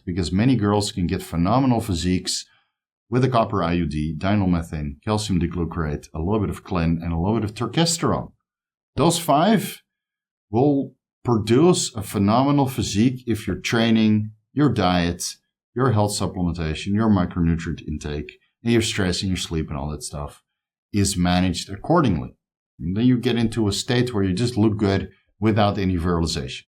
because many girls can get phenomenal physiques with a copper IUD, dinyl calcium diglucarate, a little bit of Clen, and a little bit of Turkesterone. Those 5 will produce a phenomenal physique if your training, your diet, your health supplementation, your micronutrient intake, and your stress and your sleep and all that stuff is managed accordingly. And then you get into a state where you just look good without any virilization.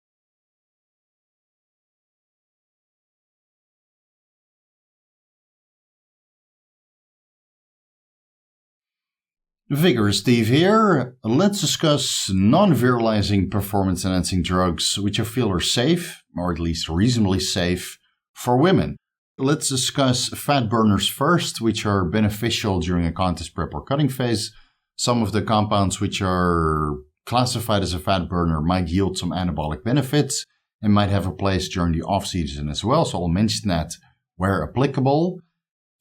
Vigorous Steve here. Let's discuss non-virilizing performance-enhancing drugs, which I feel are safe, or at least reasonably safe, for women. Let's discuss fat burners first, which are beneficial during a contest prep or cutting phase. Some of the compounds which are classified as a fat burner might yield some anabolic benefits and might have a place during the off-season as well, so I'll mention that where applicable.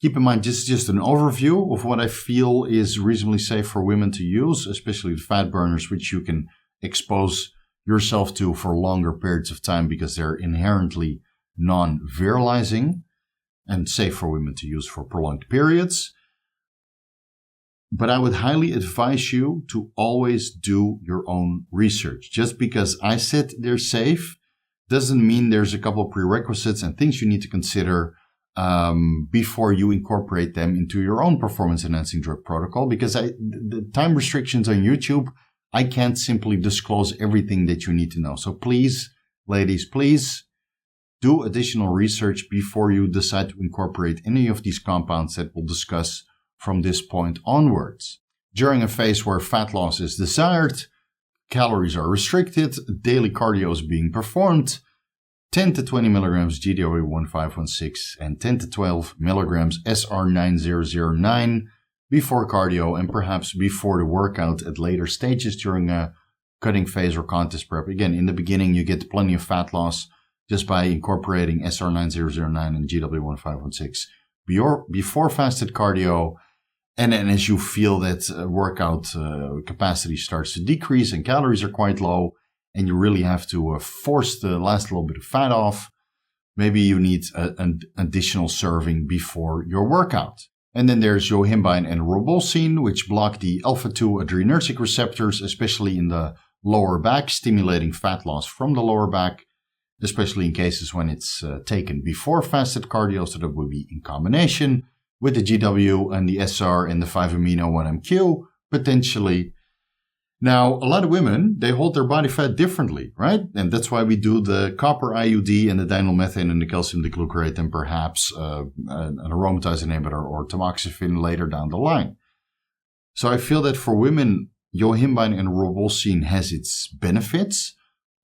Keep in mind, this is just an overview of what I feel is reasonably safe for women to use, especially the fat burners, which you can expose yourself to for longer periods of time because they're inherently non-virilizing and safe for women to use for prolonged periods. But I would highly advise you to always do your own research. Just because I said they're safe doesn't mean there's a couple of prerequisites and things you need to consider before you incorporate them into your own performance-enhancing drug protocol, because the time restrictions on YouTube, I can't simply disclose everything that you need to know. So please, ladies, please do additional research before you decide to incorporate any of these compounds that we'll discuss from this point onwards. During a phase where fat loss is desired, calories are restricted, daily cardio is being performed, 10 to 20 milligrams GDOA1516 and 10 to 12 milligrams SR9009 before cardio and perhaps before the workout at later stages during a cutting phase or contest prep. Again, in the beginning, you get plenty of fat loss just by incorporating SR9009 and GW1516 before fasted cardio. And then as you feel that workout capacity starts to decrease and calories are quite low, and you really have to force the last little bit of fat off, maybe you need an additional serving before your workout. And then there's Yohimbine and Rauwolscine, which block the alpha-2 adrenergic receptors, especially in the lower back, stimulating fat loss from the lower back, especially in cases when it's taken before fasted cardio, so that would be in combination with the GW and the SR and the 5-amino-1-MQ, potentially. Now, a lot of women, they hold their body fat differently, right? And that's why we do the copper IUD and the dinyl and the calcium diglucarate and perhaps an aromatase inhibitor or tamoxifen later down the line. So I feel that for women, Yohimbine and Rauwolscine has its benefits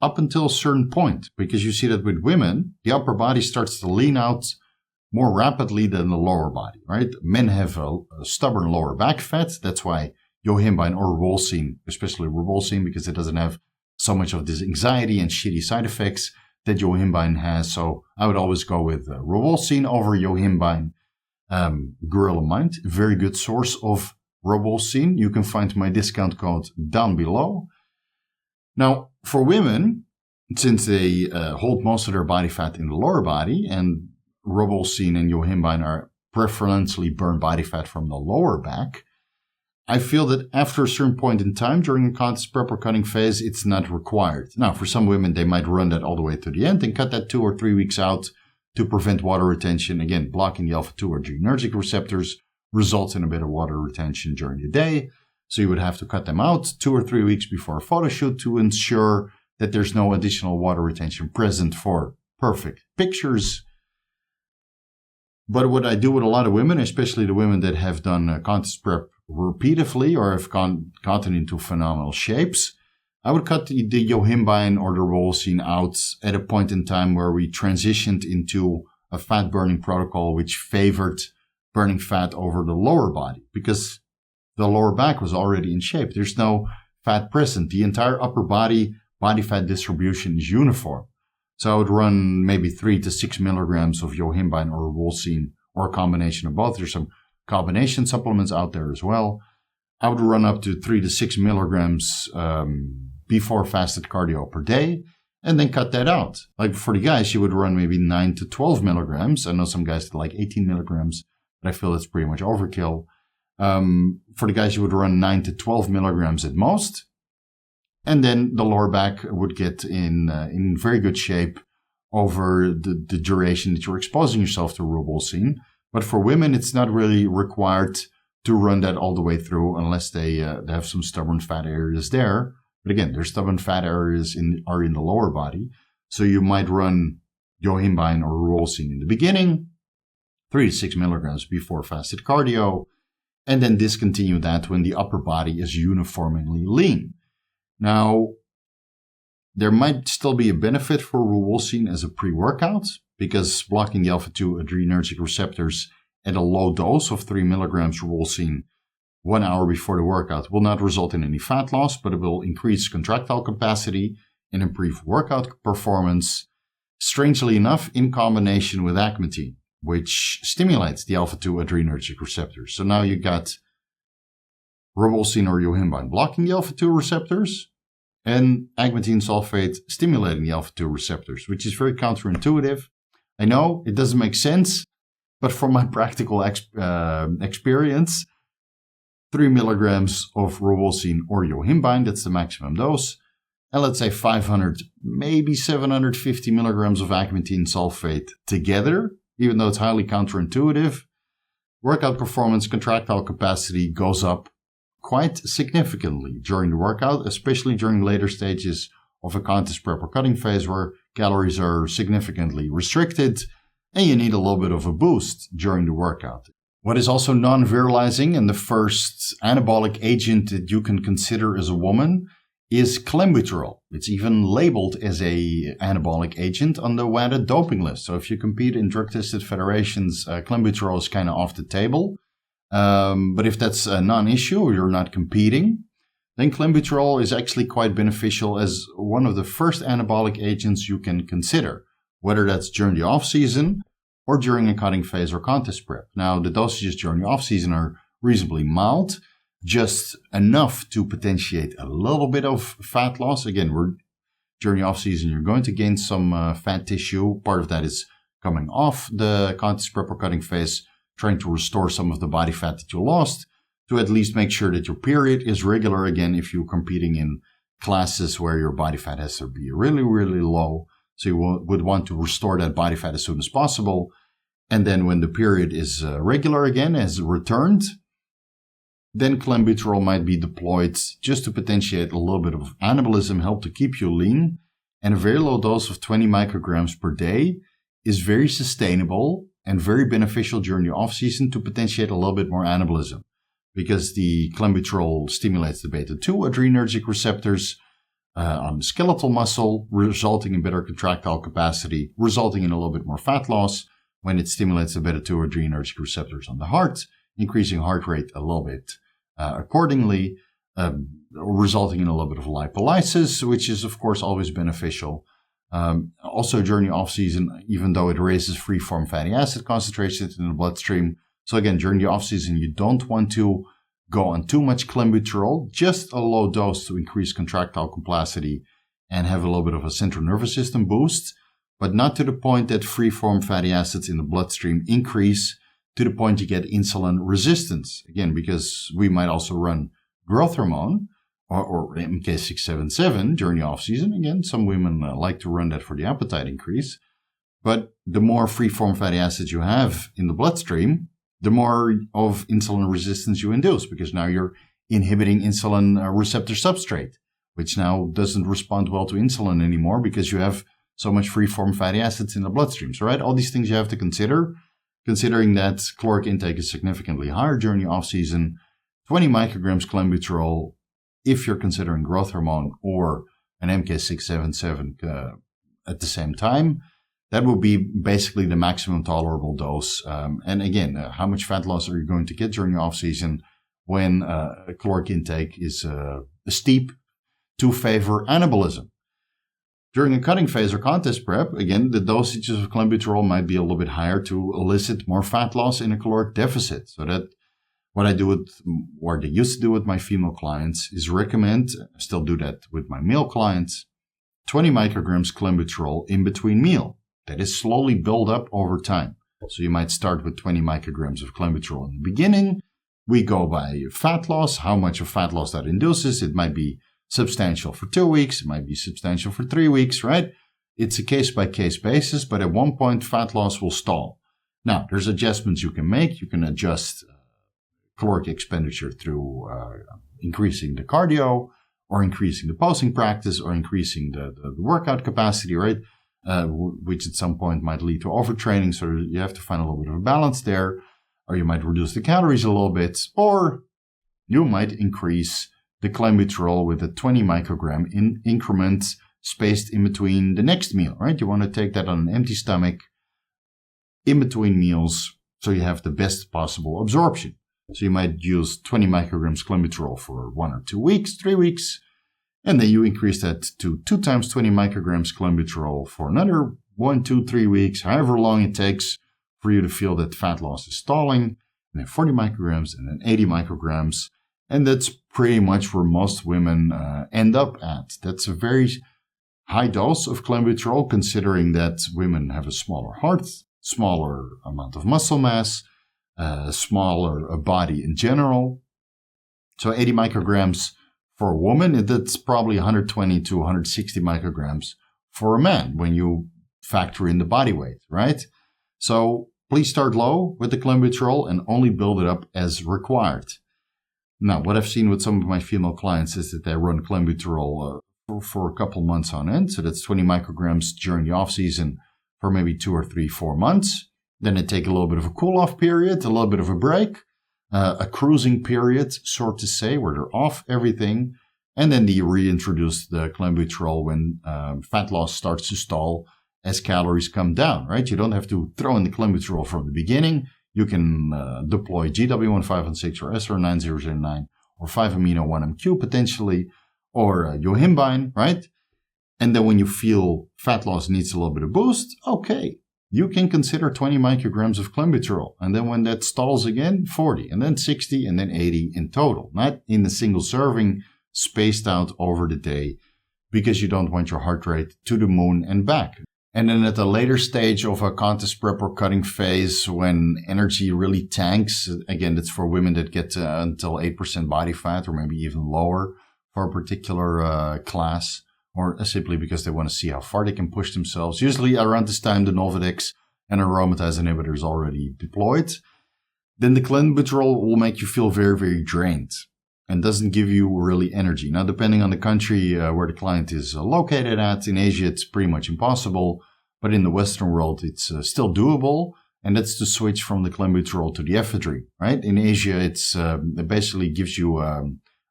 up until a certain point, because you see that with women, the upper body starts to lean out more rapidly than the lower body, right? Men have a stubborn lower back fat. That's why Yohimbine or Rauwolscine, especially Rauwolscine, because it doesn't have so much of this anxiety and shitty side effects that Yohimbine has. So I would always go with Rauwolscine over Yohimbine. Gorilla Mind, very good source of Rauwolscine. You can find my discount code down below. Now, for women, since they hold most of their body fat in the lower body, and Rauwolscine and Yohimbine are preferentially burn body fat from the lower back, I feel that after a certain point in time during a contest prep or cutting phase, it's not required. Now, for some women, they might run that all the way to the end and cut that 2 or 3 weeks out to prevent water retention. Again, blocking the alpha-2 adrenergic receptors results in a bit of water retention during the day. So you would have to cut them out 2 or 3 weeks before a photo shoot to ensure that there's no additional water retention present for perfect pictures. But what I do with a lot of women, especially the women that have done contest prep repeatedly or have gotten into phenomenal shapes, I would cut the Yohimbine or the Rauwolscine out at a point in time where we transitioned into a fat burning protocol which favored burning fat over the lower body, because the lower back was already in shape. There's no fat present. The entire upper body fat distribution is uniform. So I would run maybe 3 to 6 milligrams of Yohimbine or Rauwolscine or a combination of both. There's some combination supplements out there as well. I would run up to 3 to 6 milligrams before fasted cardio per day. and then cut that out. Like for the guys, you would run maybe 9 to 12 milligrams. I know some guys that like 18 milligrams, but I feel that's pretty much overkill. For the guys, you would run 9 to 12 milligrams at most. And then the lower back would get in very good shape over the duration that you're exposing yourself to rauwolscine. But for women, it's not really required to run that all the way through unless they have some stubborn fat areas there. But again, their stubborn fat areas are in the lower body. So you might run Yohimbine or Rauwolscine in the beginning, 3 to 6 milligrams before fasted cardio, and then discontinue that when the upper body is uniformly lean. Now, there might still be a benefit for Rauwolscine as a pre-workout because blocking the alpha-2 adrenergic receptors at a low dose of 3 milligrams Rauwolscine 1 hour before the workout will not result in any fat loss, but it will increase contractile capacity and improve workout performance, strangely enough, in combination with agmatine, which stimulates the alpha-2 adrenergic receptors. So now you got Rauwolscine or Yohimbine blocking the alpha-2 receptors, and agmatine sulfate stimulating the alpha-2 receptors, which is very counterintuitive. I know it doesn't make sense, but from my practical experience, 3 milligrams of Rauwolscine or Yohimbine, that's the maximum dose, and let's say 500, maybe 750 milligrams of agmatine sulfate together, even though it's highly counterintuitive, workout performance, contractile capacity goes up quite significantly during the workout, especially during later stages of a contest prep or cutting phase where calories are significantly restricted and you need a little bit of a boost during the workout. What is also non-virilizing and the first anabolic agent that you can consider as a woman is Clenbuterol. It's even labeled as a anabolic agent on the WADA doping list. So if you compete in drug-tested federations, Clenbuterol is kind of off the table. But if that's a non-issue or you're not competing, then Clenbuterol is actually quite beneficial as one of the first anabolic agents you can consider, whether that's during the off-season or during a cutting phase or contest prep. Now, the dosages during the off-season are reasonably mild, just enough to potentiate a little bit of fat loss. Again, during the off-season, you're going to gain some fat tissue. Part of that is coming off the contest prep or cutting phase, trying to restore some of the body fat that you lost to at least make sure that your period is regular again if you're competing in classes where your body fat has to be really, really low. So you would want to restore that body fat as soon as possible. And then when the period is regular again, has returned, then Clenbuterol might be deployed just to potentiate a little bit of anabolism, help to keep you lean. And a very low dose of 20 micrograms per day is very sustainable and very beneficial during the off-season to potentiate a little bit more anabolism because the Clenbuterol stimulates the beta-2 adrenergic receptors on the skeletal muscle, resulting in better contractile capacity, resulting in a little bit more fat loss when it stimulates the beta-2 adrenergic receptors on the heart, increasing heart rate a little bit accordingly, resulting in a little bit of lipolysis, which is, of course, always beneficial. Also during the off-season, even though it raises free-form fatty acid concentrations in the bloodstream. So again, during the off-season, you don't want to go on too much Clenbuterol, just a low dose to increase contractile capacity and have a little bit of a central nervous system boost, but not to the point that free-form fatty acids in the bloodstream increase to the point you get insulin resistance. Again, because we might also run growth hormone or MK677 during the off-season. Again, some women like to run that for the appetite increase. But the more free-form fatty acids you have in the bloodstream, the more of insulin resistance you induce, because now you're inhibiting insulin receptor substrate, which now doesn't respond well to insulin anymore because you have so much free-form fatty acids in the bloodstream. So, right, all these things you have to consider, considering that caloric intake is significantly higher during the off-season. 20 micrograms Clenbuterol, if you're considering growth hormone or an MK677 at the same time, that would be basically the maximum tolerable dose. And again, how much fat loss are you going to get during the off-season when caloric intake is steep to favor anabolism? During a cutting phase or contest prep, again, the dosages of Clenbuterol might be a little bit higher to elicit more fat loss in a caloric deficit. So that what I do with, or they used to do with my female clients, is recommend, I still do that with my male clients, 20 micrograms Clenbuterol in between meal. That is slowly built up over time. So you might start with 20 micrograms of Clenbuterol in the beginning. We go by fat loss, how much of fat loss that induces. It might be substantial for 2 weeks. It might be substantial for 3 weeks, right? It's a case-by-case basis, but at one point, fat loss will stall. Now, there's adjustments you can make. You can adjust caloric expenditure through increasing the cardio, or increasing the posing practice, or increasing the workout capacity, right? Which at some point might lead to overtraining. So you have to find a little bit of a balance there. Or you might reduce the calories a little bit, or you might increase the Clenbuterol with a 20 microgram in increments spaced in between the next meal, right? You want to take that on an empty stomach in between meals so you have the best possible absorption. So you might use 20 micrograms Clenbuterol for 1 or 2 weeks, 3 weeks, and then you increase that to 2 times 20 micrograms Clenbuterol for another 1, 2, 3 weeks, however long it takes for you to feel that fat loss is stalling, and then 40 micrograms and then 80 micrograms. And that's pretty much where most women end up at. That's a very high dose of Clenbuterol, considering that women have a smaller heart, smaller amount of muscle mass, smaller body in general. So 80 micrograms for a woman, that's probably 120 to 160 micrograms for a man when you factor in the body weight, right? So please start low with the Clenbuterol and only build it up as required. Now, what I've seen with some of my female clients is that they run Clenbuterol for a couple months on end. So that's 20 micrograms during the off season for maybe 2 or 3, 4 months. Then they take a little bit of a cool-off period, a little bit of a break, a cruising period, sort to say, where they're off everything. And then they reintroduce the Clenbuterol when fat loss starts to stall as calories come down, right? You don't have to throw in the Clenbuterol from the beginning. You can deploy GW1516 or SR9009 or 5-amino-1-MQ potentially, or Yohimbine, right? And then when you feel fat loss needs a little bit of boost, okay, you can consider 20 micrograms of Clenbuterol. And then when that stalls again, 40, and then 60, and then 80 in total. Not in a single serving, spaced out over the day, because you don't want your heart rate to the moon and back. And then at a later stage of a contest prep or cutting phase, when energy really tanks, again, that's for women that get until 8% body fat or maybe even lower for a particular class, or simply because they want to see how far they can push themselves. Usually around this time, the Nolvadex and aromatase inhibitor is already deployed. Then the Clenbuterol will make you feel very, very drained and doesn't give you really energy. Now, depending on the country where the client is located at, in Asia, it's pretty much impossible. But in the Western world, it's still doable. And that's to switch from the Clenbuterol to the Ephedrine, right? In Asia, it basically gives you a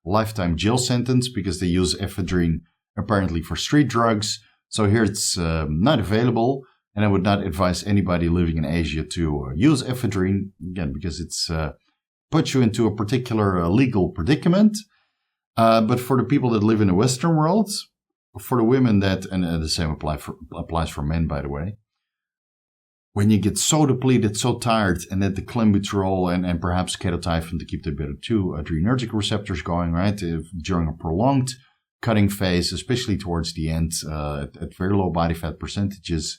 lifetime jail sentence because they use Ephedrine apparently for street drugs. So here it's not available. And I would not advise anybody living in Asia to use Ephedrine, again, because it's puts you into a particular legal predicament. But for the people that live in the Western world, for the women that, and the same applies for men, by the way, when you get so depleted, so tired, and that the Clenbuterol and perhaps ketotifen to keep the beta-2 adrenergic receptors going, right, during a prolonged cutting phase, especially towards the end, at very low body fat percentages,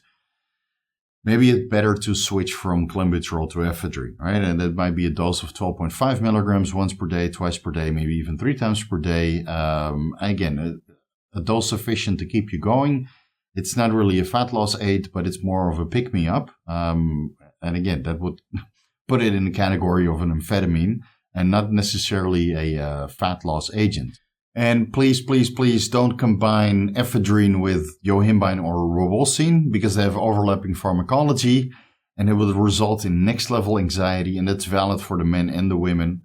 maybe it's better to switch from Clenbuterol to Ephedrine, right? And that might be a dose of 12.5 milligrams once per day, twice per day, maybe even 3 times per day. Again, a dose sufficient to keep you going. It's not really a fat loss aid, but it's more of a pick-me-up. And again, that would put it in the category of an amphetamine and not necessarily a fat loss agent. And please, please, please don't combine Ephedrine with Yohimbine or Rauwolscine because they have overlapping pharmacology and it will result in next level anxiety, and that's valid for the men and the women.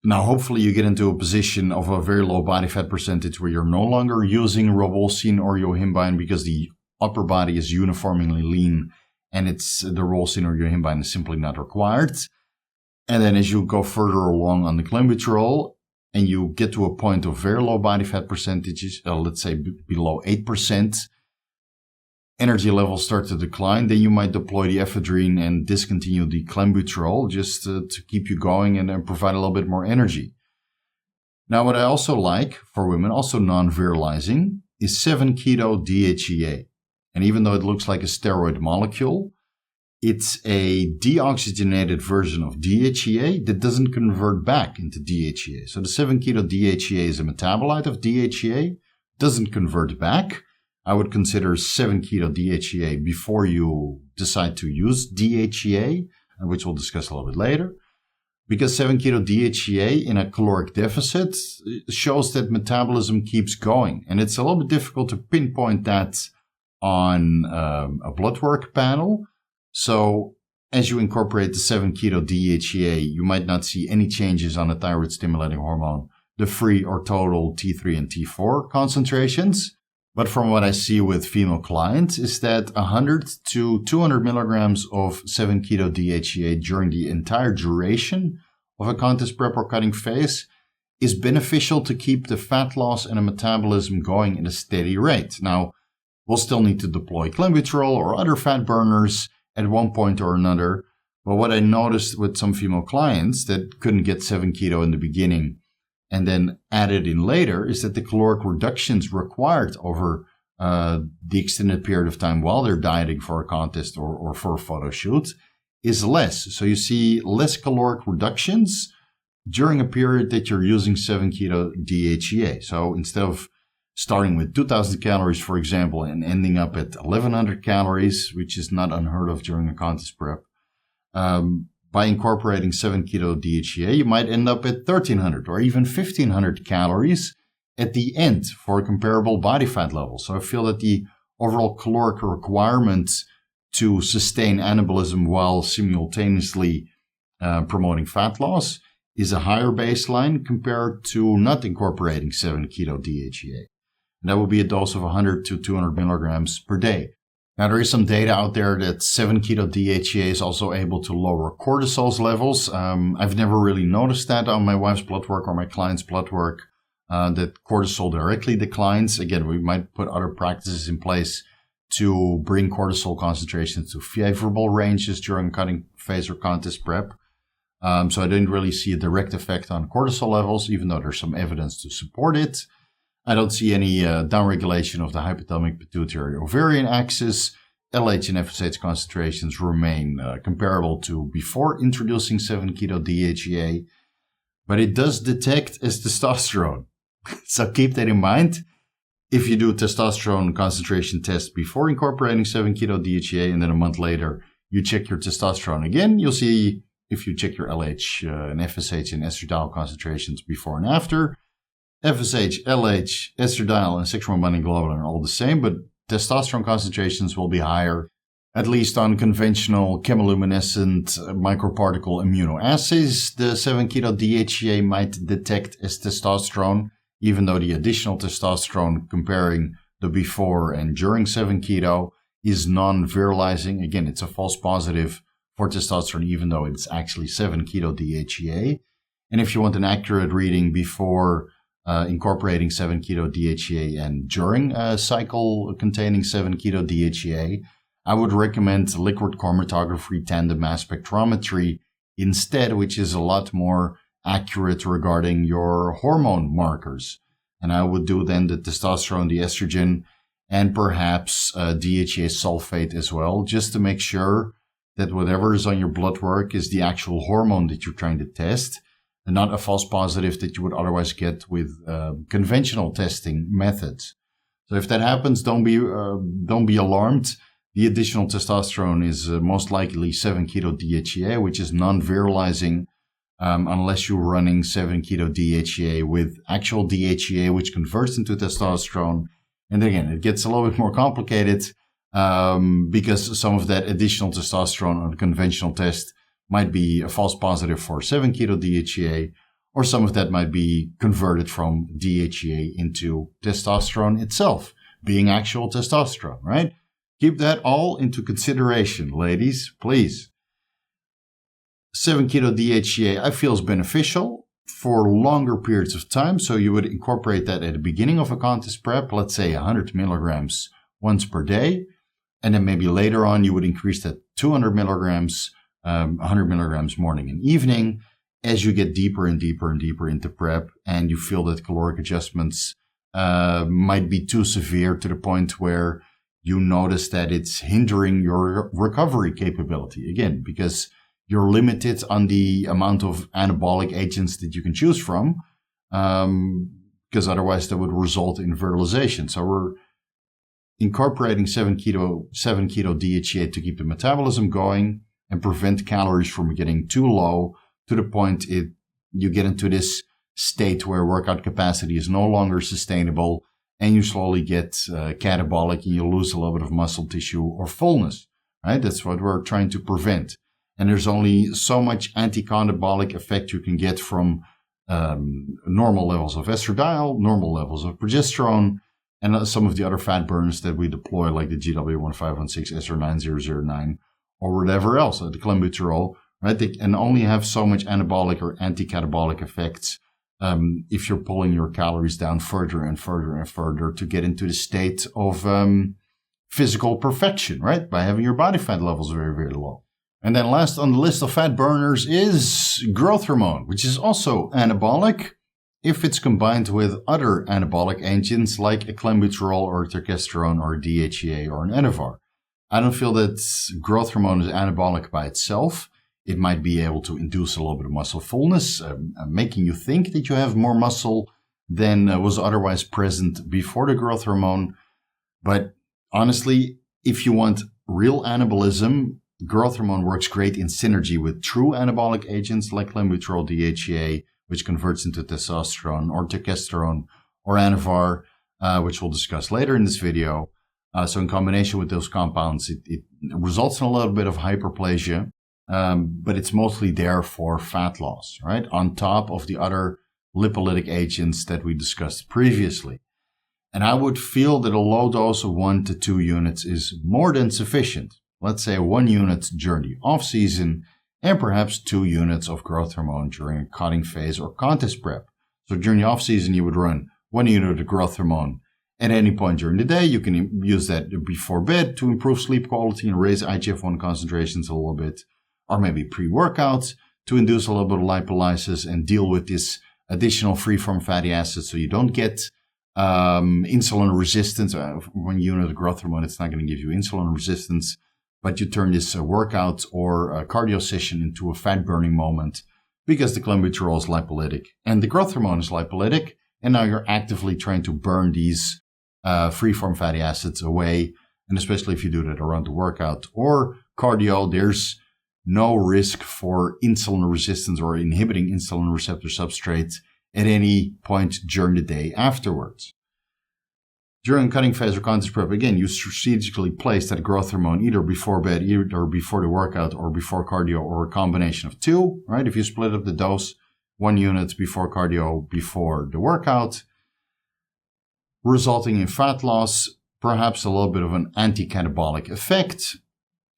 Now, hopefully you get into a position of a very low body fat percentage where you're no longer using Rauwolscine or Yohimbine because the upper body is uniformly lean and it's the Rauwolscine or Yohimbine is simply not required. And then as you go further along on the Clenbuterol, and you get to a point of very low body fat percentages, let's say below 8%, energy levels start to decline, then you might deploy the Ephedrine and discontinue the Clenbuterol just to keep you going and provide a little bit more energy. Now, what I also like for women, also non-virilizing, is 7-keto DHEA. And even though it looks like a steroid molecule, it's a deoxygenated version of DHEA that doesn't convert back into DHEA. So the 7-keto DHEA is a metabolite of DHEA, doesn't convert back. I would consider 7-keto DHEA before you decide to use DHEA, which we'll discuss a little bit later. Because 7-keto DHEA in a caloric deficit shows that metabolism keeps going. And it's a little bit difficult to pinpoint that on a blood work panel. So as you incorporate the 7-keto DHEA, you might not see any changes on the thyroid stimulating hormone, the free or total T3 and T4 concentrations. But from what I see with female clients is that 100 to 200 milligrams of 7-keto DHEA during the entire duration of a contest prep or cutting phase is beneficial to keep the fat loss and the metabolism going at a steady rate. Now, we'll still need to deploy Clenbuterol or other fat burners at one point or another. But what I noticed with some female clients that couldn't get 7-keto in the beginning and then added in later is that the caloric reductions required over the extended period of time while they're dieting for a contest or for a photo shoot is less. So you see less caloric reductions during a period that you're using 7-keto DHEA. So instead of starting with 2,000 calories, for example, and ending up at 1,100 calories, which is not unheard of during a contest prep, by incorporating 7-keto DHEA, you might end up at 1,300 or even 1,500 calories at the end for a comparable body fat level. So I feel that the overall caloric requirement to sustain anabolism while simultaneously promoting fat loss is a higher baseline compared to not incorporating 7-keto DHEA. And that would be a dose of 100 to 200 milligrams per day. Now, there is some data out there that 7-keto DHEA is also able to lower cortisol levels. I've never really noticed that on my wife's blood work or my client's blood work, that cortisol directly declines. Again, we might put other practices in place to bring cortisol concentrations to favorable ranges during cutting phase or contest prep. So I didn't really see a direct effect on cortisol levels, even though there's some evidence to support it. I don't see any downregulation of the hypothalamic pituitary ovarian axis. LH and FSH concentrations remain comparable to before introducing 7-keto DHEA, but it does detect as testosterone. So keep that in mind. If you do a testosterone concentration test before incorporating 7-keto DHEA and then a month later you check your testosterone again, you'll see if you check your LH and FSH and estradiol concentrations before and after, FSH, LH, estradiol, and sexual binding globulin are all the same, but testosterone concentrations will be higher, at least on conventional chemiluminescent microparticle immunoassays. The 7-keto DHEA might detect as testosterone, even though the additional testosterone comparing the before and during 7-keto is non-virilizing. Again, it's a false positive for testosterone, even though it's actually 7-keto DHEA. And if you want an accurate reading before incorporating 7-keto DHEA and during a cycle containing 7-keto DHEA, I would recommend liquid chromatography tandem mass spectrometry instead, which is a lot more accurate regarding your hormone markers. And I would do then the testosterone, the estrogen, and perhaps DHEA sulfate as well, just to make sure that whatever is on your blood work is the actual hormone that you're trying to test, and not a false positive that you would otherwise get with conventional testing methods. So if that happens, don't be alarmed. The additional testosterone is most likely 7-keto DHEA, which is non-virilizing unless you're running 7-keto DHEA with actual DHEA, which converts into testosterone. And again, it gets a little bit more complicated because some of that additional testosterone on a conventional test might be a false positive for 7-keto DHEA, or some of that might be converted from DHEA into testosterone itself, being actual testosterone, right? Keep that all into consideration, ladies, please. 7-keto DHEA, I feel, is beneficial for longer periods of time, so you would incorporate that at the beginning of a contest prep, let's say 100 milligrams once per day, and then maybe later on you would increase that 200 milligrams 100 milligrams morning and evening as you get deeper and deeper and deeper into prep and you feel that caloric adjustments might be too severe to the point where you notice that it's hindering your recovery capability. Again, because you're limited on the amount of anabolic agents that you can choose from, because otherwise that would result in virilization. So we're incorporating 7 keto DHEA to keep the metabolism going and prevent calories from getting too low to the point you get into this state where workout capacity is no longer sustainable and you slowly get catabolic and you lose a little bit of muscle tissue or fullness, right? That's what we're trying to prevent. And there's only so much anti-catabolic effect you can get from normal levels of estradiol, normal levels of progesterone, and some of the other fat burners that we deploy, like the GW1516, SR9009, or whatever else, the Clenbuterol, right? They can only have so much anabolic or anti-catabolic effects if you're pulling your calories down further and further and further to get into the state of physical perfection, right? By having your body fat levels very, very low. And then last on the list of fat burners is growth hormone, which is also anabolic if it's combined with other anabolic agents like a Clenbuterol or Turkesterone or DHEA or an Anavar. I don't feel that growth hormone is anabolic by itself. It might be able to induce a little bit of muscle fullness, making you think that you have more muscle than was otherwise present before the growth hormone. But honestly, if you want real anabolism, growth hormone works great in synergy with true anabolic agents like Clenbuterol, DHEA, which converts into testosterone, or Turkesterone, or Anavar, which we'll discuss later in this video. So in combination with those compounds, it results in a little bit of hyperplasia, but it's mostly there for fat loss, right? On top of the other lipolytic agents that we discussed previously. And I would feel that a low dose of 1 to 2 units is more than sufficient. Let's say 1 unit during the off-season and perhaps 2 units of growth hormone during a cutting phase or contest prep. So during the off-season, you would run 1 unit of growth hormone at any point during the day. You can use that before bed to improve sleep quality and raise IGF-1 concentrations a little bit, or maybe pre-workout to induce a little bit of lipolysis and deal with this additional free-form fatty acids so you don't get insulin resistance. 1 unit of growth hormone, it's not going to give you insulin resistance, but you turn this workout or a cardio session into a fat-burning moment because the Clenbuterol is lipolytic and the growth hormone is lipolytic, and now you're actively trying to burn these free-form fatty acids away, and especially if you do that around the workout or cardio, there's no risk for insulin resistance or inhibiting insulin receptor substrate at any point during the day afterwards. During cutting phase or contest prep, again, you strategically place that growth hormone either before bed, either before the workout, or before cardio, or a combination of 2, right? If you split up the dose, 1 unit before cardio, before the workout, resulting in fat loss, perhaps a little bit of an anti-catabolic effect,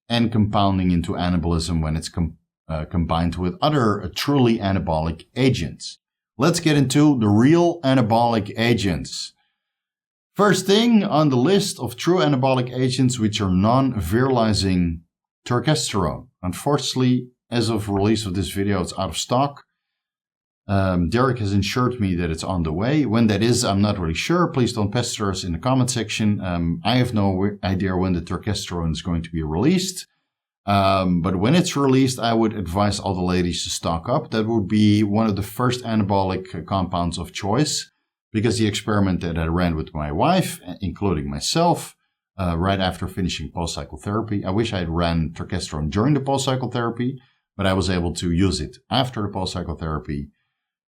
and compounding into anabolism when it's combined with other truly anabolic agents. Let's get into the real anabolic agents. First thing on the list of true anabolic agents, which are non-virilizing turkesterone. Unfortunately, as of release of this video, it's out of stock. Derek has assured me that it's on the way. When that is, I'm not really sure. Please don't pester us in the comment section. I have no idea when the turkesterone is going to be released. But when it's released, I would advise all the ladies to stock up. That would be one of the first anabolic compounds of choice, because the experiment that I ran with my wife, including myself, right after finishing post-cycle therapy, I wish I had ran turkesterone during the post-cycle therapy, but I was able to use it after the post-cycle therapy.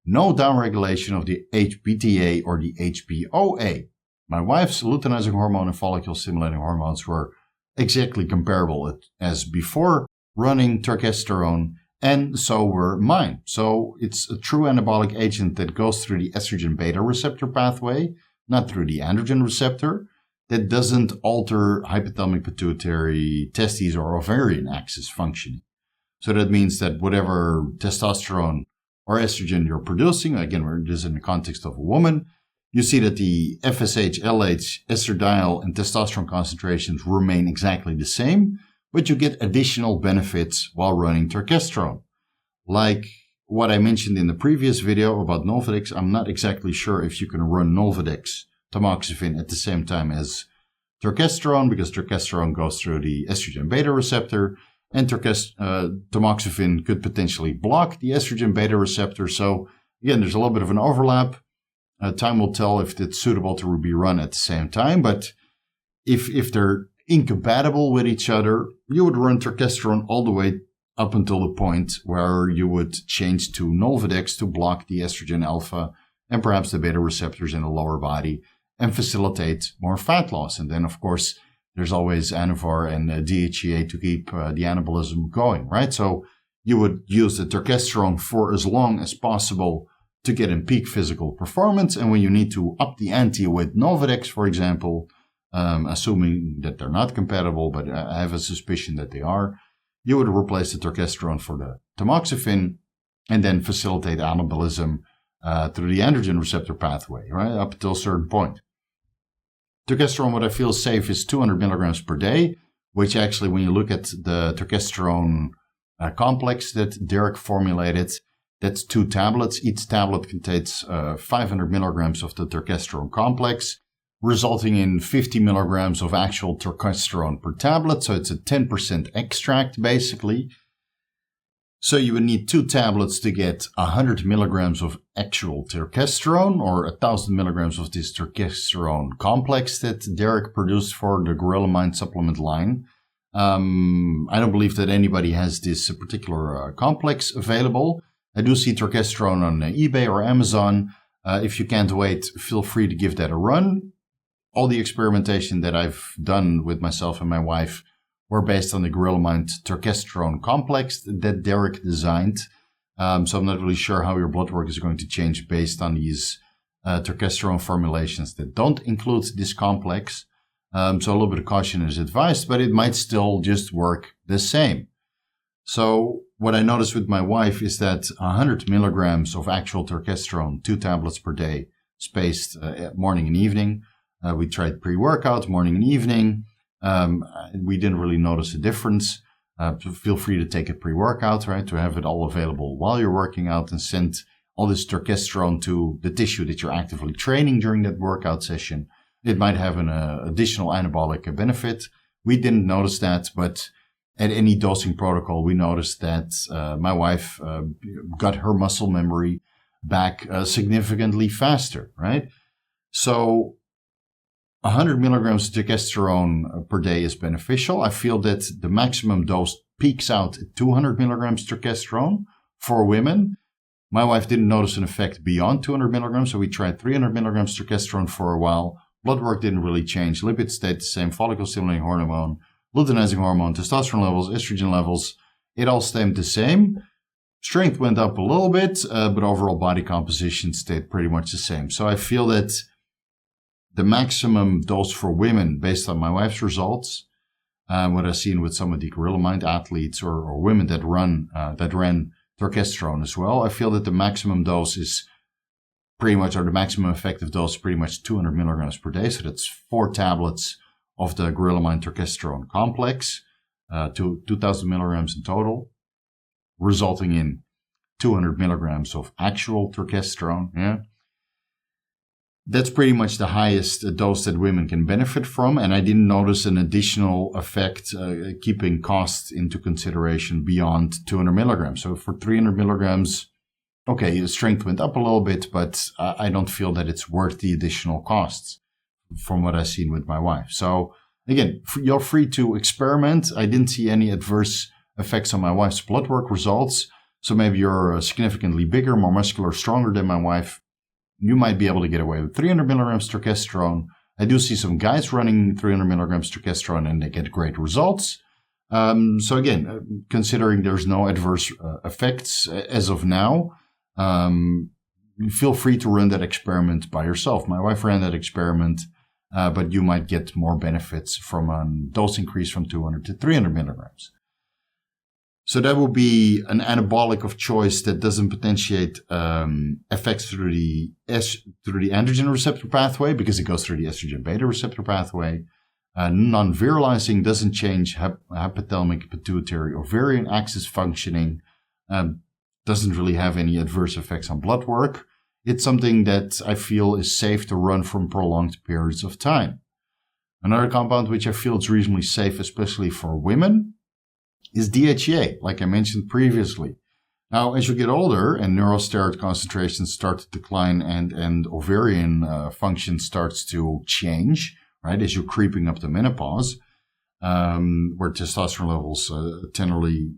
No downregulation of the HPTA or the HPOA. My wife's luteinizing hormone and follicle-stimulating hormones were exactly comparable as before running turkesterone, and so were mine. So it's a true anabolic agent that goes through the estrogen beta receptor pathway, not through the androgen receptor, that doesn't alter hypothalamic pituitary, testes, or ovarian axis functioning. So that means that whatever testosterone or estrogen you're producing, again, we're just in the context of a woman, you see that the FSH, LH, estradiol, and testosterone concentrations remain exactly the same, but you get additional benefits while running turkesterone. Like what I mentioned in the previous video about Nolvadex, I'm not exactly sure if you can run Nolvadex tamoxifen at the same time as turkesterone, because turkesterone goes through the estrogen beta receptor, and tamoxifen could potentially block the estrogen beta receptor. So again, there's a little bit of an overlap. Time will tell if it's suitable to be run at the same time, but if they're incompatible with each other, you would run turkesterone all the way up until the point where you would change to Nolvadex to block the estrogen alpha and perhaps the beta receptors in the lower body and facilitate more fat loss. And then, of course, there's always Anavar and DHEA to keep the anabolism going, right? So you would use the turkesterone for as long as possible to get in peak physical performance. And when you need to up the ante with Nolvadex, for example, assuming that they're not compatible, but I have a suspicion that they are, you would replace the turkesterone for the tamoxifen and then facilitate anabolism through the androgen receptor pathway, right, up until a certain point. Turkesterone, what I feel safe, is 200 milligrams per day, which actually, when you look at the turkesterone complex that Derek formulated, that's 2 tablets. Each tablet contains 500 milligrams of the turkesterone complex, resulting in 50 milligrams of actual turkesterone per tablet. So it's a 10% extract, basically. So you would need 2 tablets to get 100 milligrams of actual turkesterone, or 1,000 milligrams of this turkesterone complex that Derek produced for the Gorilla Mind supplement line. I don't believe that anybody has this particular complex available. I do see turkesterone on eBay or Amazon. If you can't wait, feel free to give that a run. All the experimentation that I've done with myself and my wife were based on the Gorilla Mind turkesterone complex that Derek designed. So I'm not really sure how your blood work is going to change based on these turkesterone formulations that don't include this complex. So a little bit of caution is advised, but it might still just work the same. So what I noticed with my wife is that 100 milligrams of actual turkesterone, 2 tablets per day, spaced morning and evening. We tried pre-workout, morning and evening. We didn't really notice a difference. Feel free to take a pre-workout, right, to have it all available while you're working out and send all this turkesterone to the tissue that you're actively training during that workout session. It might have an additional anabolic benefit. We didn't notice that, but at any dosing protocol, we noticed that my wife got her muscle memory back significantly faster, right? So 100 milligrams of turkesterone per day is beneficial. I feel that the maximum dose peaks out at 200 milligrams turkesterone for women. My wife didn't notice an effect beyond 200 milligrams, so we tried 300 milligrams turkesterone for a while. Blood work didn't really change. Lipids stayed the same. Follicle-stimulating hormone, luteinizing hormone, testosterone levels, estrogen levels, it all stayed the same. Strength went up a little bit, but overall body composition stayed pretty much the same. So I feel that the maximum dose for women, based on my wife's results, what I've seen with some of the Gorilla Mind athletes or women that ran turkesterone as well, I feel that the maximum dose is pretty much, or the maximum effective dose is pretty much 200 milligrams per day. So that's 4 tablets of the Gorilla Mind turkesterone complex, 2,000 milligrams in total, resulting in 200 milligrams of actual turkesterone. Yeah. That's pretty much the highest dose that women can benefit from. And I didn't notice an additional effect, keeping costs into consideration beyond 200 milligrams. So for 300 milligrams, okay, the strength went up a little bit, but I don't feel that it's worth the additional costs from what I've seen with my wife. So again, you're free to experiment. I didn't see any adverse effects on my wife's blood work results. So maybe you're significantly bigger, more muscular, stronger than my wife. You might be able to get away with 300 milligrams turkesterone. I do see some guys running 300 milligrams turkesterone and they get great results. So again, considering there's no adverse effects as of now, feel free to run that experiment by yourself. My wife ran that experiment, but you might get more benefits from a dose increase from 200 to 300 milligrams. So that will be an anabolic of choice that doesn't potentiate effects through the androgen receptor pathway because it goes through the estrogen beta receptor pathway. Non-virilizing doesn't change hypothalamic pituitary ovarian axis functioning. Doesn't really have any adverse effects on blood work. it's something that I feel is safe to run from prolonged periods of time. Another compound which I feel is reasonably safe, especially for women, is DHEA, like I mentioned previously. Now, as you get older and neurosteroid concentrations start to decline and ovarian function starts to change, right, as you're creeping up to menopause, where testosterone levels generally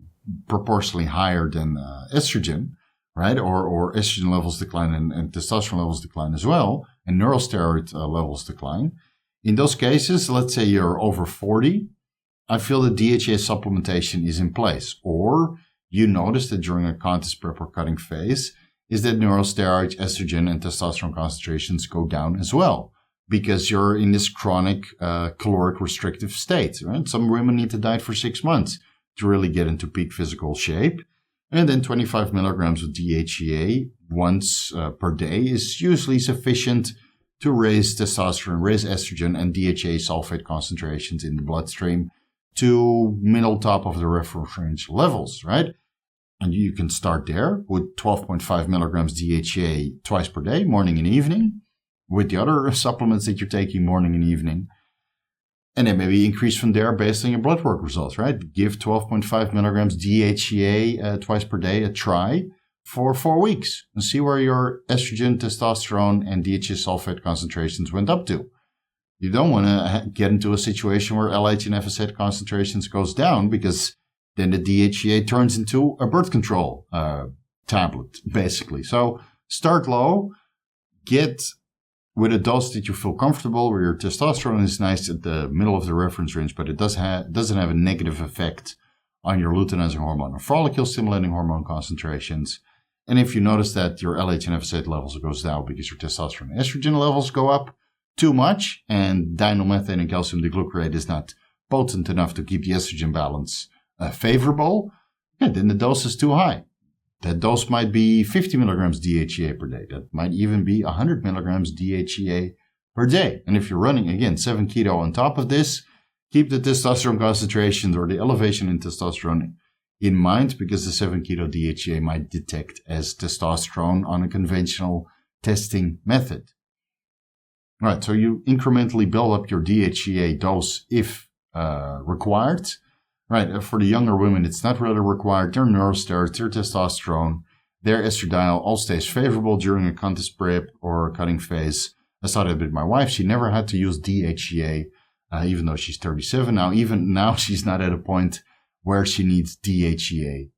proportionally higher than estrogen, right, or estrogen levels decline and testosterone levels decline as well, and neurosteroid levels decline. In those cases, let's say you're over 40, I feel that DHEA supplementation is in place. Or you notice that during a contest prep or cutting phase, is that neurosteroid, estrogen, and testosterone concentrations go down as well, because you're in this chronic caloric restrictive state. Right? Some women need to diet for 6 months to really get into peak physical shape. And then 25 milligrams of DHEA once per day is usually sufficient to raise testosterone, raise estrogen, and DHEA sulfate concentrations in the bloodstream to middle top of the reference range levels, right? And you can start there with 12.5 milligrams DHEA twice per day, morning and evening, with the other supplements that you're taking morning and evening. And then maybe increase from there based on your blood work results, right? Give 12.5 milligrams DHEA twice per day a try for 4 weeks and see where your estrogen, testosterone, and DHEA sulfate concentrations went up to. You don't want to get into a situation where LH and FSH concentrations goes down, because then the DHEA turns into a birth control tablet, basically. So start low, get with a dose that you feel comfortable, where your testosterone is nice at the middle of the reference range, but it doesn't have a negative effect on your luteinizing hormone or follicle-stimulating hormone concentrations. And if you notice that your LH and FSH levels goes down because your testosterone and estrogen levels go up too much, and dinomethane and calcium diglucarate is not potent enough to keep the estrogen balance favorable, then the dose is too high. That dose might be 50 milligrams DHEA per day. That might even be 100 milligrams DHEA per day. And if you're running, again, 7 keto on top of this, keep the testosterone concentrations or the elevation in testosterone in mind, because the 7 keto DHEA might detect as testosterone on a conventional testing method. All right, so you incrementally build up your DHEA dose if required. Right, for the younger women, it's not really required. Their neurosteroids, their testosterone, their estradiol all stays favorable during a contest prep or cutting phase. I saw that with my wife. She never had to use DHEA, even though she's 37 now. Even now, she's not at a point where she needs DHEA.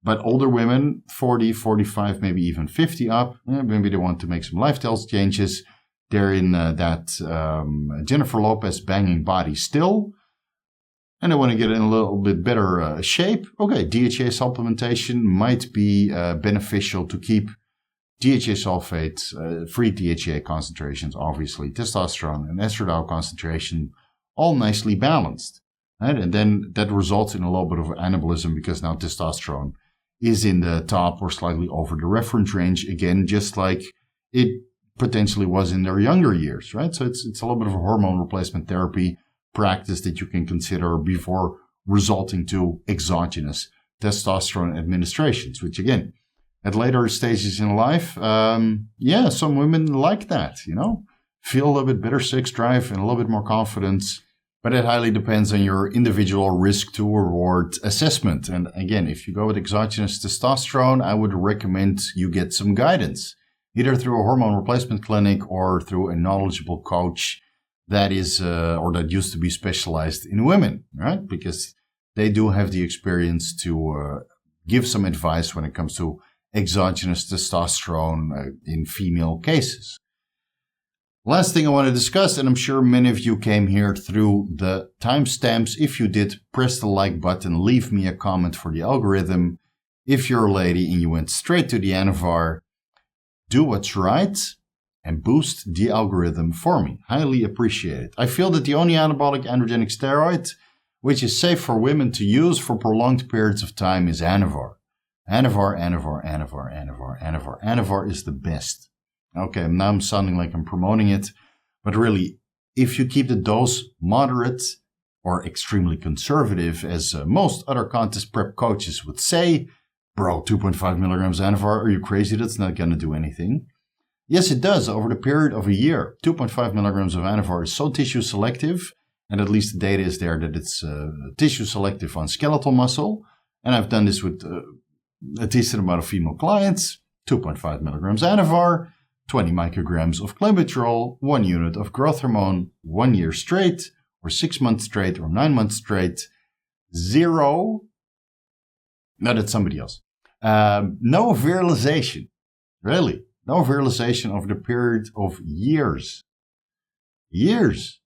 But older women, 40, 45, maybe even 50 up, maybe they want to make some lifestyle changes. They're in that Jennifer Lopez banging body still, and they want to get in a little bit better shape. Okay, DHEA supplementation might be beneficial to keep DHEA sulfate, free DHEA concentrations, obviously, testosterone and estradiol concentration, all nicely balanced. Right? And then that results in a little bit of anabolism, because now testosterone is in the top or slightly over the reference range, again, just like it potentially was in their younger years, right? So it's a little bit of a hormone replacement therapy practice that you can consider before resulting to exogenous testosterone administrations, which again, at later stages in life, some women like that, feel a little bit better sex drive and a little bit more confidence. But it highly depends on your individual risk to reward assessment. And again, if you go with exogenous testosterone, I would recommend you get some guidance, either through a hormone replacement clinic or through a knowledgeable coach that is, or that used to be specialized in women, right? Because they do have the experience to give some advice when it comes to exogenous testosterone in female cases. Last thing I want to discuss, and I'm sure many of you came here through the timestamps. If you did, press the like button, leave me a comment for the algorithm. If you're a lady and you went straight to the Anavar, do what's right and boost the algorithm for me. Highly appreciate it. I feel that the only anabolic androgenic steroid which is safe for women to use for prolonged periods of time is Anavar. Anavar, Anavar, Anavar, Anavar, Anavar. Anavar is the best. Okay, now I'm sounding like I'm promoting it, but really, if you keep the dose moderate or extremely conservative, as most other contest prep coaches would say, Bro, 2.5 milligrams Anavar, are you crazy? That's not going to do anything. Yes, it does over the period of a year. 2.5 milligrams of Anavar is so tissue selective, and at least the data is there that it's tissue selective on skeletal muscle. And I've done this with a decent amount of female clients. 2.5 milligrams Anavar, 20 micrograms of Clenbuterol, 1 unit of growth hormone, 1 year straight, or 6 months straight, or 9 months straight. 0. No, that's somebody else. No virilization. Really. No virilization over the period of years. Years.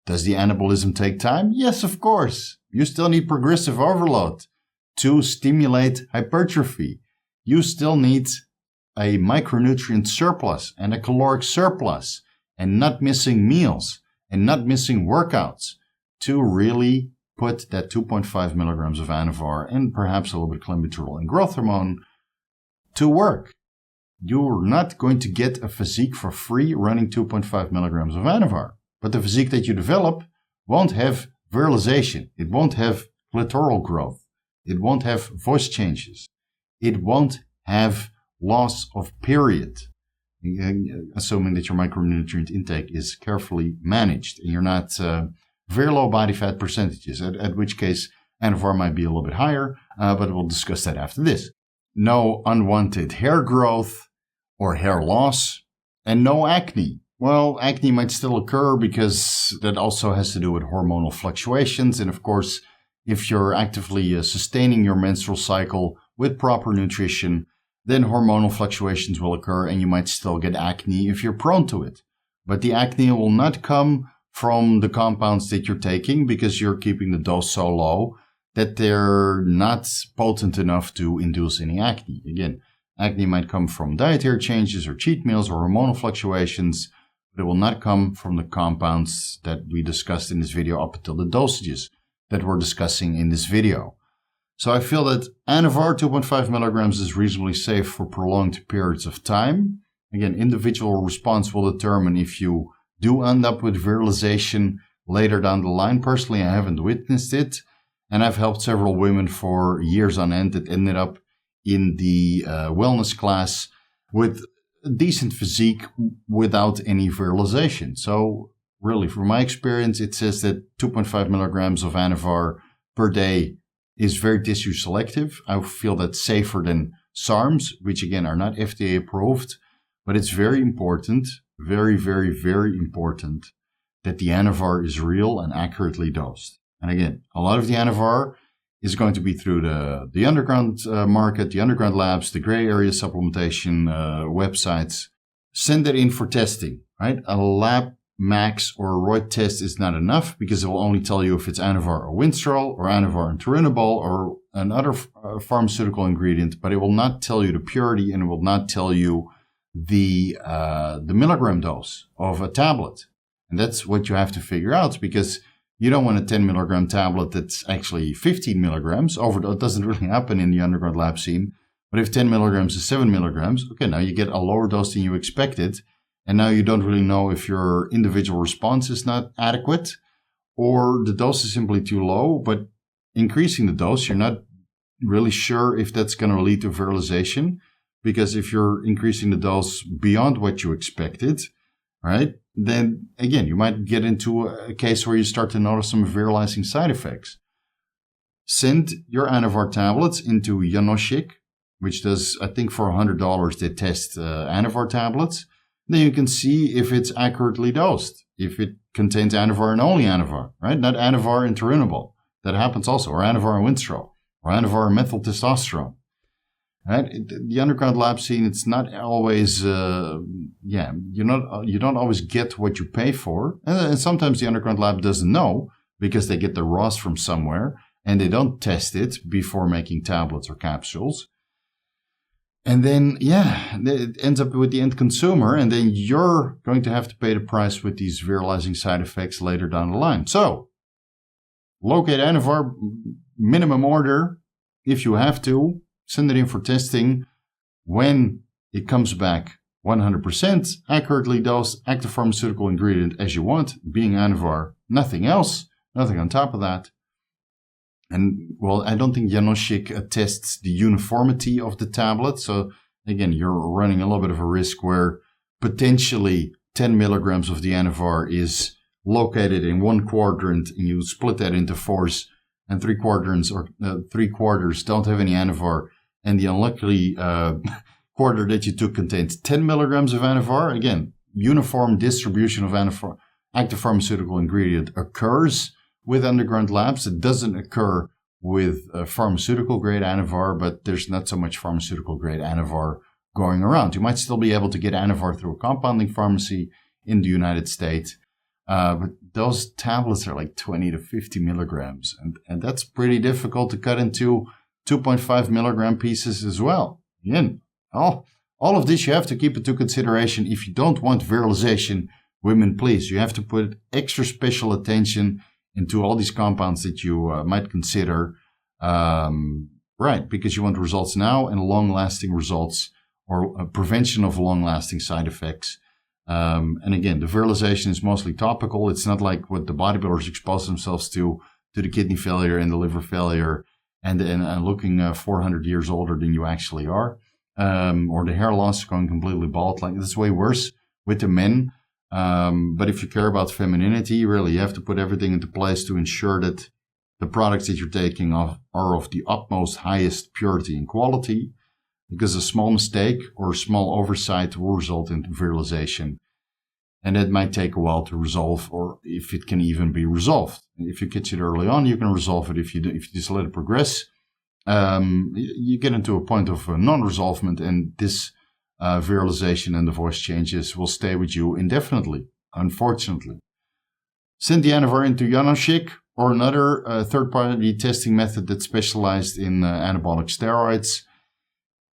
Does the anabolism take time? Yes, of course. You still need progressive overload to stimulate hypertrophy. You still need a micronutrient surplus and a caloric surplus and not missing meals and not missing workouts to really put that 2.5 milligrams of Anavar and perhaps a little bit of Clenbuterol and growth hormone to work. You're not going to get a physique for free running 2.5 milligrams of Anavar. But the physique that you develop won't have virilization. It won't have clitoral growth. It won't have voice changes. It won't have loss of period, assuming that your micronutrient intake is carefully managed and you're not very low body fat percentages, at which case Anavar might be a little bit higher, but we'll discuss that after this. No unwanted hair growth or hair loss, and no acne. Well, acne might still occur because that also has to do with hormonal fluctuations. And of course, if you're actively sustaining your menstrual cycle with proper nutrition, then hormonal fluctuations will occur and you might still get acne if you're prone to it. But the acne will not come from the compounds that you're taking because you're keeping the dose so low that they're not potent enough to induce any acne. Again, acne might come from dietary changes or cheat meals or hormonal fluctuations, but it will not come from the compounds that we discussed in this video up until the dosages that we're discussing in this video. So I feel that Anavar 2.5 milligrams is reasonably safe for prolonged periods of time. Again, individual response will determine if you do end up with virilization later down the line. Personally, I haven't witnessed it, and I've helped several women for years on end that ended up in the wellness class with a decent physique without any virilization. So really, from my experience, it says that 2.5 milligrams of Anavar per day is very tissue selective. I feel that's safer than SARMs, which again are not FDA approved, but it's very important, very, very, very important that the Anavar is real and accurately dosed. And again, a lot of the Anavar is going to be through the underground market, the underground labs, the gray area supplementation websites. Send it in for testing, right? A lab max or a Roy test is not enough because it will only tell you if it's Anavar or Winstrol or Anavar and Turinabol or another pharmaceutical ingredient, but it will not tell you the purity and it will not tell you the milligram dose of a tablet. And that's what you have to figure out because you don't want a 10 milligram tablet that's actually 15 milligrams. It doesn't really happen in the underground lab scene. But if 10 milligrams is 7 milligrams, okay, now you get a lower dose than you expected. And now you don't really know if your individual response is not adequate or the dose is simply too low. But increasing the dose, you're not really sure if that's going to lead to virilization. Because if you're increasing the dose beyond what you expected, right, then again, you might get into a case where you start to notice some virilizing side effects. Send your Anavar tablets into Janoschik, which does, I think for $100, they test Anavar tablets. Then you can see if it's accurately dosed, if it contains Anavar and only Anavar, right? Not Anavar and Turinabol. That happens also, or Anavar and Winstrol, or Anavar and methyl testosterone. Right? The underground lab scene, it's not always, you don't always get what you pay for. And sometimes the underground lab doesn't know because they get the raws from somewhere and they don't test it before making tablets or capsules. And then, it ends up with the end consumer, and then you're going to have to pay the price with these virilizing side effects later down the line. So, locate Anavar, minimum order, if you have to. Send it in for testing. When it comes back 100% accurately dosed, active pharmaceutical ingredient as you want, being Anavar, nothing else, nothing on top of that. And, well, I don't think Janosik tests the uniformity of the tablet. So, again, you're running a little bit of a risk where potentially 10 milligrams of the Anavar is located in one quadrant and you split that into fours, and three quarters don't have any Anavar, and the unlucky quarter that you took contains 10 milligrams of Anavar. Again, uniform distribution of Anavar, active pharmaceutical ingredient, occurs with underground labs. It doesn't occur with pharmaceutical grade Anavar, but there's not so much pharmaceutical grade Anavar going around. You might still be able to get Anavar through a compounding pharmacy in the United States, but those tablets are like 20 to 50 milligrams, and that's pretty difficult to cut into 2.5 milligram pieces as well. Again, all of this you have to keep into consideration. If you don't want virilization, women, please, you have to put extra special attention into all these compounds that you might consider, right, because you want results now and long-lasting results, or prevention of long-lasting side effects. And again, the virilization is mostly topical. It's not like what the bodybuilders expose themselves to the kidney failure and the liver failure and looking 400 years older than you actually are, or the hair loss going completely bald. Like, that's way worse with the men. But if you care about femininity, really, you have to put everything into place to ensure that the products that you're taking are of the utmost highest purity and quality, because a small mistake or a small oversight will result in virilization. And it might take a while to resolve, or if it can even be resolved. If you catch it early on, you can resolve it. If you just let it progress, you get into a point of non-resolvement, and this virilization and the voice changes will stay with you indefinitely, unfortunately. Send the Anavar into Janosik or another third-party testing method that's specialized in anabolic steroids.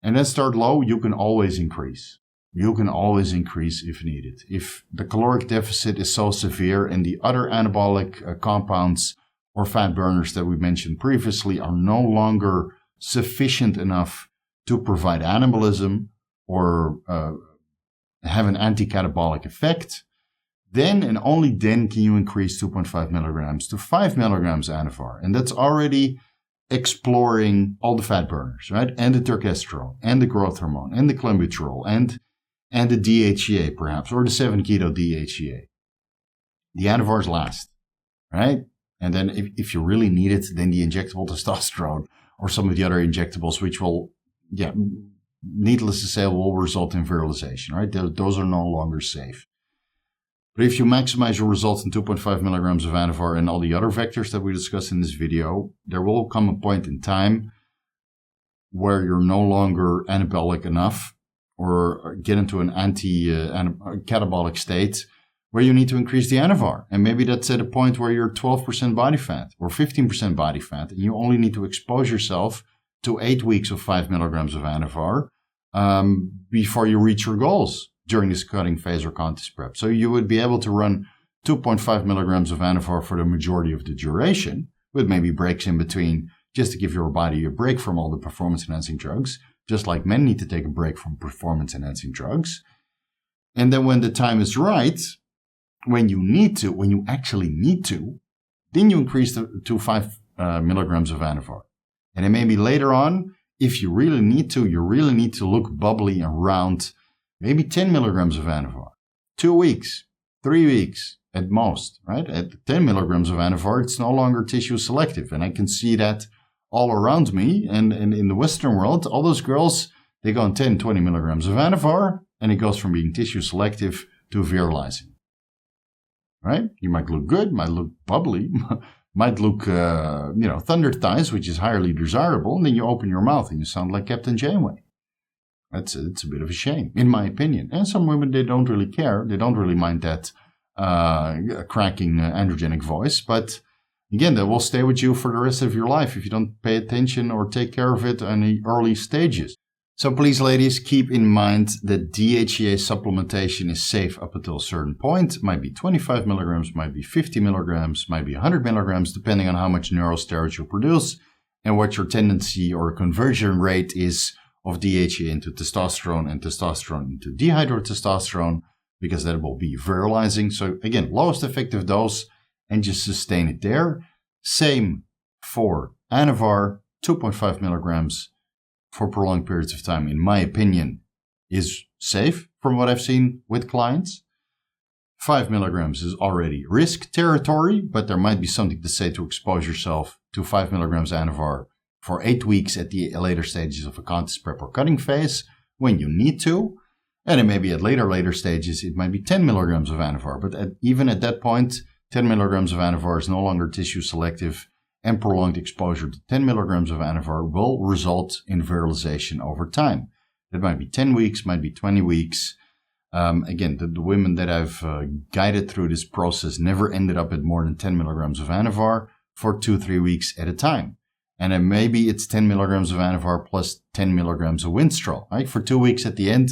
And then start low. You can always increase. You can always increase if needed. If the caloric deficit is so severe and the other anabolic compounds or fat burners that we mentioned previously are no longer sufficient enough to provide anabolism or have an anti-catabolic effect, then and only then can you increase 2.5 milligrams to 5 milligrams Anavar. And that's already exploring all the fat burners, right? And the turkesterone, and the growth hormone, and the Clenbuterol, and the DHEA perhaps, or the 7-keto DHEA. The Anavar's last, right? And then if you really need it, then the injectable testosterone or some of the other injectables, which will, needless to say, will result in virilization, right? Those are no longer safe. But if you maximize your results in 2.5 milligrams of Anavar and all the other vectors that we discussed in this video, there will come a point in time where you're no longer anabolic enough or get into an anti-catabolic state where you need to increase the Anavar. And maybe that's at a point where you're 12% body fat or 15% body fat, and you only need to expose yourself to 8 weeks of 5 milligrams of Anavar before you reach your goals during this cutting phase or contest prep. So you would be able to run 2.5 milligrams of Anavar for the majority of the duration, with maybe breaks in between, just to give your body a break from all the performance-enhancing drugs, just like men need to take a break from performance-enhancing drugs. And then when the time is right, when you actually need to, then you increase to 5 milligrams of Anavar. And then maybe later on, if you really need to look bubbly and round, maybe 10 milligrams of Anavar. 2 weeks, 3 weeks at most, right? At 10 milligrams of Anavar, it's no longer tissue selective. And I can see that all around me. And in the Western world, all those girls, they go on 10, 20 milligrams of Anavar, and it goes from being tissue selective to virilizing. Right? You might look good, might look bubbly, might look, thunder thighs, which is highly desirable. And then you open your mouth and you sound like Captain Janeway. It's a bit of a shame, in my opinion. And some women, they don't really care. They don't really mind that cracking androgenic voice. But again, that will stay with you for the rest of your life if you don't pay attention or take care of it in the early stages. So please, ladies, keep in mind that DHEA supplementation is safe up until a certain point. It might be 25 milligrams, might be 50 milligrams, might be 100 milligrams, depending on how much neurosteroids you produce and what your tendency or conversion rate is of DHEA into testosterone and testosterone into dihydrotestosterone, because that will be virilizing. So again, lowest effective dose and just sustain it there. Same for Anavar, 2.5 milligrams for prolonged periods of time, in my opinion, is safe from what I've seen with clients. 5 milligrams is already risk territory, but there might be something to say to expose yourself to 5 milligrams Anavar for 8 weeks at the later stages of a contest prep or cutting phase when you need to. And then maybe at later stages, it might be 10 milligrams of Anavar. But even at that point, 10 milligrams of Anavar is no longer tissue selective, and prolonged exposure to 10 milligrams of Anavar will result in virilization over time. It might be 10 weeks, might be 20 weeks. Again, the women that I've guided through this process never ended up at more than 10 milligrams of Anavar for 2-3 weeks at a time. And then maybe it's 10 milligrams of Anavar plus 10 milligrams of Winstrol, right? For 2 weeks at the end,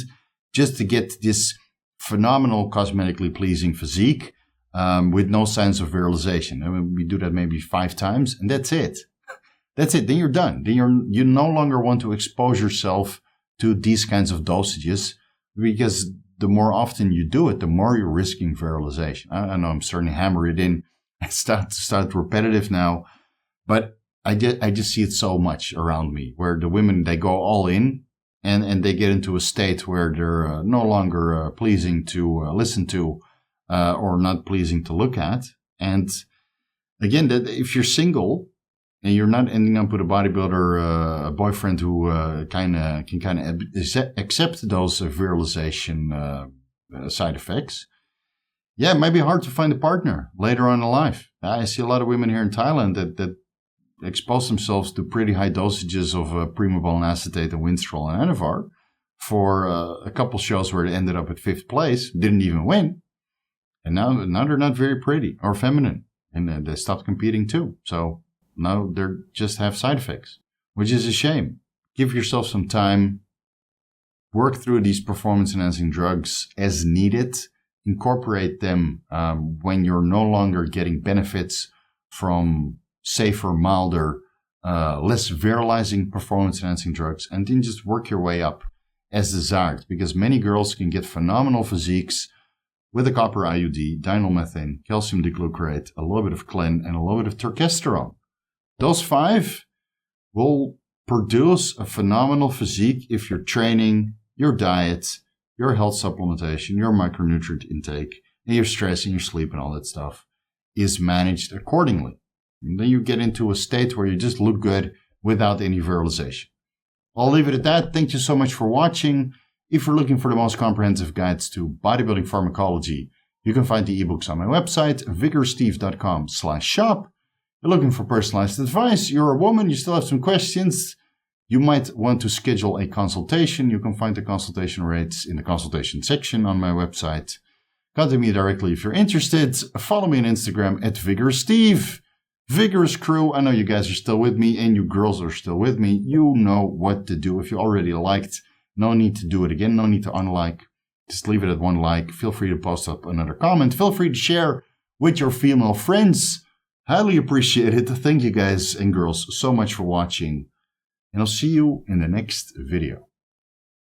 just to get this phenomenal cosmetically pleasing physique with no signs of virilization. And we do that maybe 5 times, and that's it. That's it. Then you're done. Then you no longer want to expose yourself to these kinds of dosages, because the more often you do it, the more you're risking virilization. I know I'm starting to hammer it in. It's start repetitive now, but I just see it so much around me, where the women, they go all in and they get into a state where they're no longer pleasing to listen to or not pleasing to look at. And again, that if you're single and you're not ending up with a bodybuilder, a boyfriend who can accept those virilization side effects, yeah, it might be hard to find a partner later on in life. I see a lot of women here in Thailand that expose themselves to pretty high dosages of primobolan acetate and Winstrol and Anavar for a couple shows where they ended up at 5th place, didn't even win. And now they're not very pretty or feminine, and they stopped competing too. So now they're just have side effects, which is a shame. Give yourself some time, work through these performance-enhancing drugs as needed, incorporate them when you're no longer getting benefits from safer, milder, less virilizing performance-enhancing drugs, and then just work your way up as desired, because many girls can get phenomenal physiques with a copper IUD, dinyl-methane, calcium diglucarate, a little bit of Clen, and a little bit of Turkesterone. Those 5 will produce a phenomenal physique if your training, your diet, your health supplementation, your micronutrient intake, and your stress and your sleep and all that stuff is managed accordingly. And then you get into a state where you just look good without any virilization. I'll leave it at that. Thank you so much for watching. If you're looking for the most comprehensive guides to bodybuilding pharmacology, you can find the ebooks on my website, vigorsteve.com/shop. You're looking for personalized advice. You're a woman, you still have some questions. You might want to schedule a consultation. You can find the consultation rates in the consultation section on my website. Contact me directly if you're interested. Follow me on Instagram at vigorsteve. Vigorous crew, I know you guys are still with me, and you girls are still with me. You know what to do. If you already liked, no need to do it again. No need to unlike. Just leave it at 1 like. Feel free to post up another comment. Feel free to share with your female friends. Highly appreciate it. Thank you guys and girls so much for watching. And I'll see you in the next video.